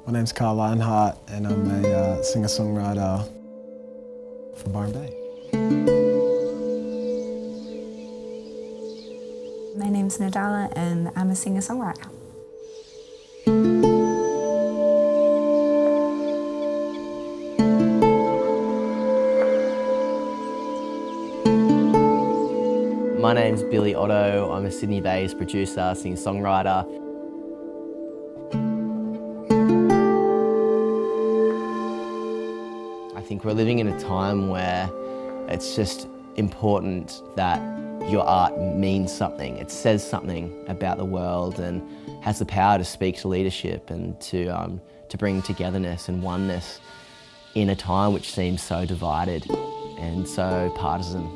My name's Kyle Lionhart and I'm a singer-songwriter for Byron Bay. My name's Nidala and I'm a singer-songwriter. My name's Billy Otto. I'm a Sydney-based producer, singer-songwriter. I think we're living in a time where it's just important that your art means something. It says something about the world and has the power to speak to leadership and to bring togetherness and oneness in a time which seems so divided and so partisan.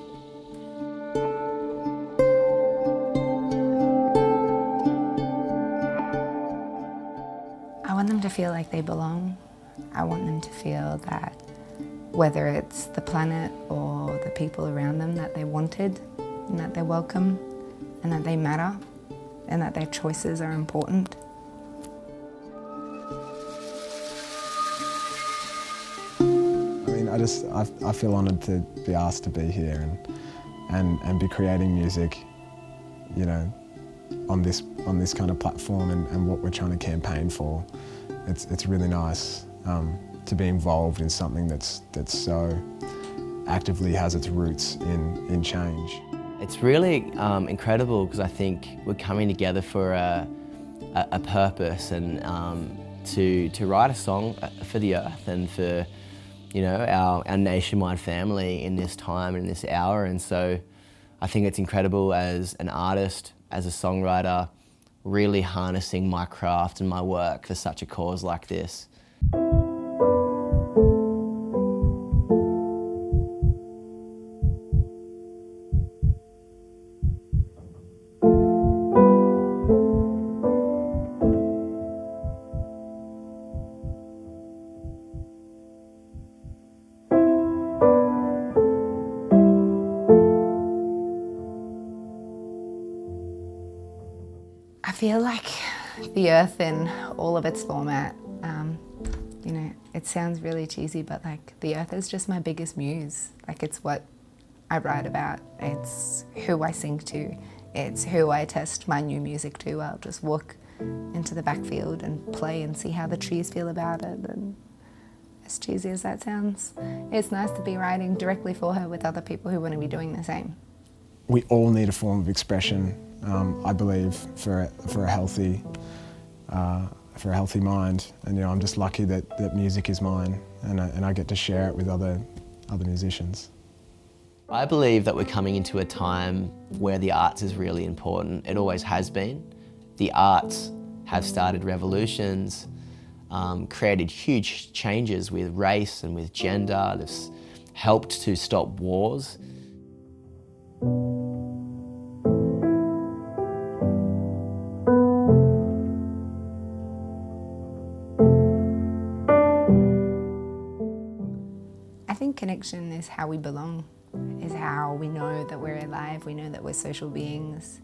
I want them to feel like they belong. I want them to feel that whether it's the planet or the people around them, that they're wanted and that they're welcome and that they matter and that their choices are important. I mean, I feel honoured to be asked to be here and be creating music, you know, on this kind of platform and what we're trying to campaign for. It's really nice to be involved in something that's so actively has its roots in change. It's really incredible because I think we're coming together for a purpose and to write a song for the earth and for, you know, our nationwide family in this time and in this hour. And so I think it's incredible as an artist, as a songwriter, really harnessing my craft and my work for such a cause like this. I feel like the earth in all of its format, you know, it sounds really cheesy, but like the earth is just my biggest muse. Like it's what I write about, it's who I sing to, it's who I test my new music to. I'll just walk into the backfield and play and see how the trees feel about it. And as cheesy as that sounds, it's nice to be writing directly for her with other people who want to be doing the same. We all need a form of expression, I believe, for a healthy mind. And you know, I'm just lucky that music is mine, and I get to share it with other musicians. I believe that we're coming into a time where the arts is really important. It always has been. The arts have started revolutions, created huge changes with race and with gender. They've helped to stop wars. I think connection is how we belong, is how we know that we're alive, we know that we're social beings.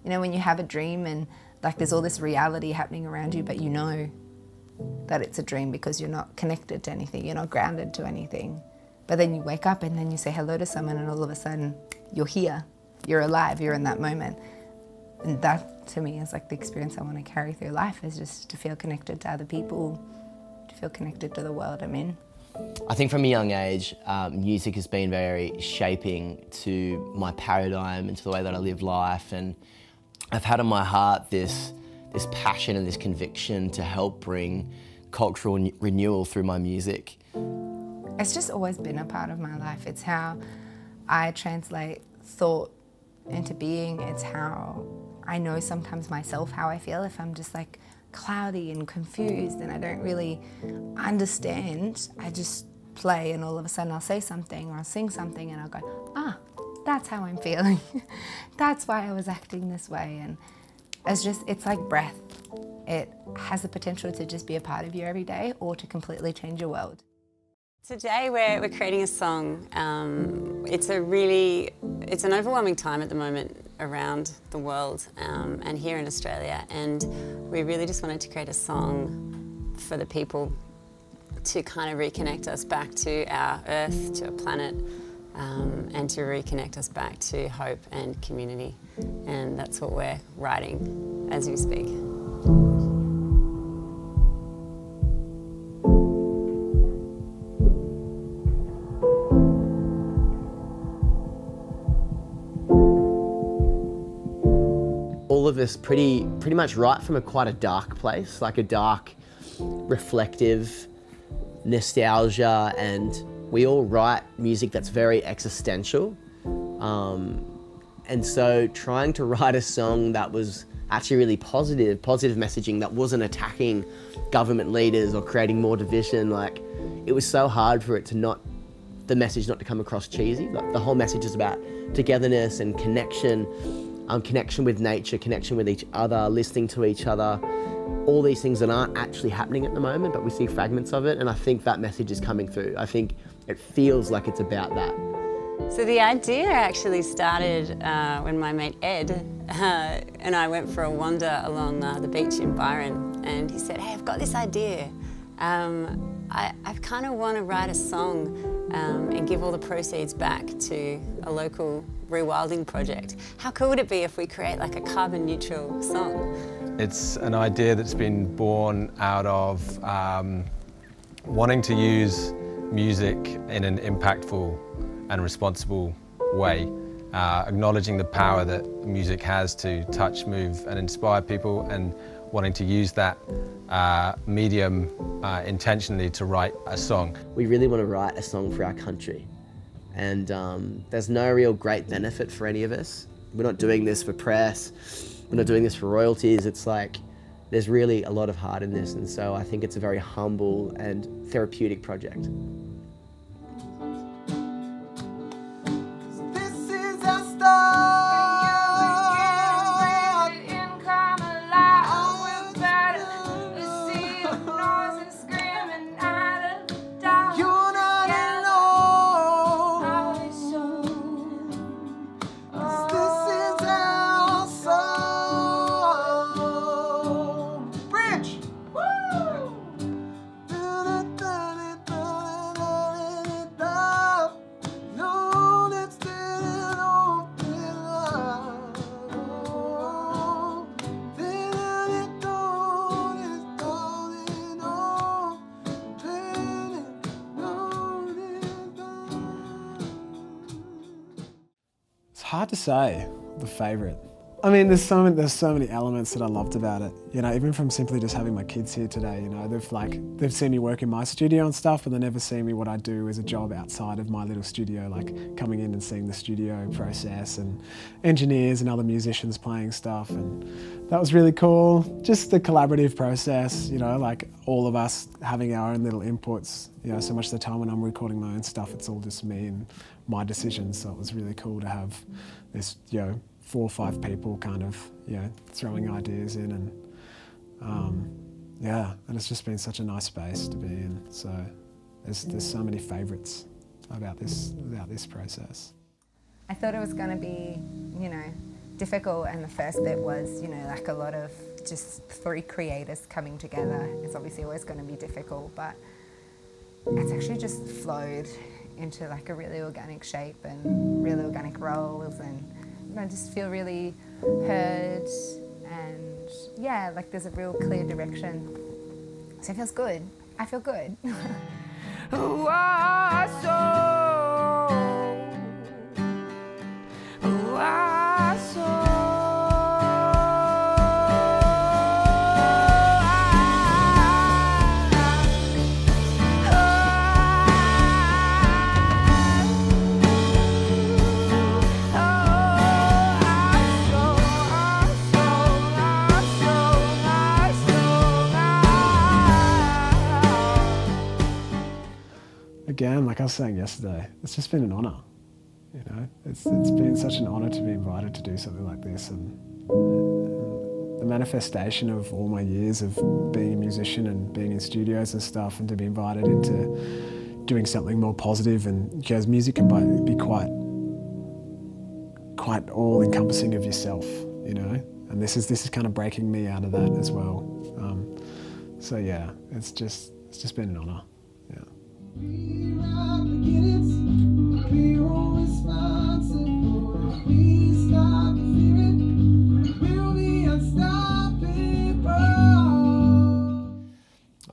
You know, when you have a dream and like there's all this reality happening around you, but you know that it's a dream because you're not connected to anything, you're not grounded to anything. But then you wake up and then you say hello to someone and all of a sudden you're here, you're alive, you're in that moment. And that to me is like the experience I want to carry through life, is just to feel connected to other people, to feel connected to the world I'm in. I think from a young age, music has been very shaping to my paradigm and to the way that I live life, and I've had in my heart this passion and this conviction to help bring cultural renewal through my music. It's just always been a part of my life. It's how I translate thought into being. It's how I know sometimes myself how I feel if I'm just like cloudy and confused and I don't really understand. I just play and all of a sudden I'll say something or I'll sing something and I'll go, ah, that's how I'm feeling. That's why I was acting this way. And it's like breath. It has the potential to just be a part of you every day or to completely change your world. Today we're creating a song. It's an overwhelming time at the moment around the world and here in Australia, and we really just wanted to create a song for the people to kind of reconnect us back to our earth, to our planet, and to reconnect us back to hope and community. And that's what we're writing as we speak. All of us pretty much write from quite a dark place, like a dark, reflective nostalgia, and we all write music that's very existential. And so trying to write a song that was actually really positive messaging that wasn't attacking government leaders or creating more division, like it was so hard for it to the message not to come across cheesy. Like the whole message is about togetherness and connection, connection with nature, connection with each other, listening to each other, all these things that aren't actually happening at the moment, but we see fragments of it, and I think that message is coming through. I think it feels like it's about that. So the idea actually started when my mate Ed and I went for a wander along the beach in Byron, and he said, hey, I've got this idea. I kind of want to write a song and give all the proceeds back to a local rewilding project. How cool would it be if we create like a carbon neutral song? It's an idea that's been born out of wanting to use music in an impactful and responsible way, acknowledging the power that music has to touch, move and inspire people, and wanting to use that medium intentionally to write a song. We really want to write a song for our country, and there's no real great benefit for any of us. We're not doing this for press, we're not doing this for royalties. It's like there's really a lot of heart in this, and so I think it's a very humble and therapeutic project. Hard to say the favourite. I mean, there's so many elements that I loved about it. You know, even from simply just having my kids here today. You know, they've seen me work in my studio and stuff, but they never see me what I do as a job outside of my little studio, like coming in and seeing the studio process and engineers and other musicians playing stuff, and that was really cool. Just the collaborative process. You know, like all of us having our own little inputs. You know, so much of the time when I'm recording my own stuff, it's all just me and my decisions. So it was really cool to have this, you know, 4 or 5 people kind of, you know, throwing ideas in, and yeah, and it's just been such a nice space to be in. So there's so many favourites about this process. I thought it was going to be, you know, difficult, and the first bit was, you know, like a lot of just 3 creators coming together. It's obviously always going to be difficult, but it's actually just flowed into like a really organic shape and really organic roles, and I just feel really heard, and yeah, like there's a real clear direction. So it feels good. I feel good. Again, like I was saying yesterday, it's just been an honour. You know, it's been such an honour to be invited to do something like this, and the manifestation of all my years of being a musician and being in studios and stuff, and to be invited into doing something more positive, and because music can be quite quite all-encompassing of yourself, you know. And this is kind of breaking me out of that as well. So yeah, it's just been an honour. Yeah.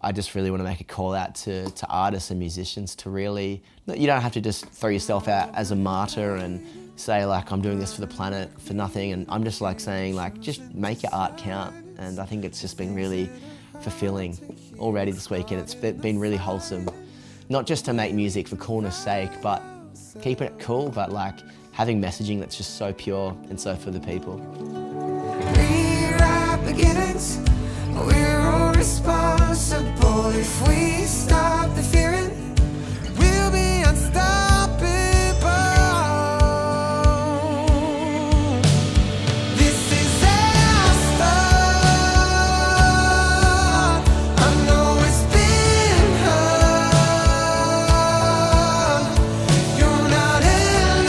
I just really want to make a call out to artists and musicians to really, you don't have to just throw yourself out as a martyr and say like, I'm doing this for the planet for nothing, and I'm just like saying like, just make your art count. And I think it's just been really fulfilling already this weekend. It's been really wholesome, not just to make music for coolness sake, but keeping it cool, but like having messaging that's just so pure and so for the people. Rewrite beginnings, we're all responsible. If we stop the fearing, we'll be unstoppable. This is our start. I know it's been hard. You're not alone.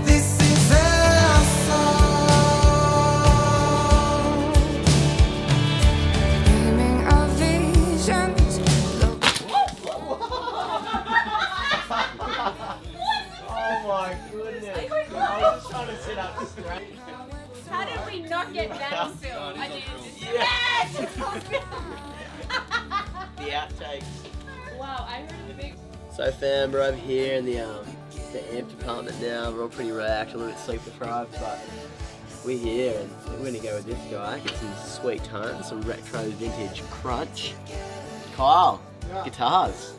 This is our song. Dreaming of visions. Oh my goodness. I was just trying to sit up straight. How did we not get that on film? I did. Yes! Yes! The outtakes. Wow, I heard the big. So fam, we're over here in the amp department now. We're all pretty racked, a little bit sleep deprived, but we're here and we're gonna go with this guy. Get some sweet tones, some retro vintage crunch. Kyle, guitars.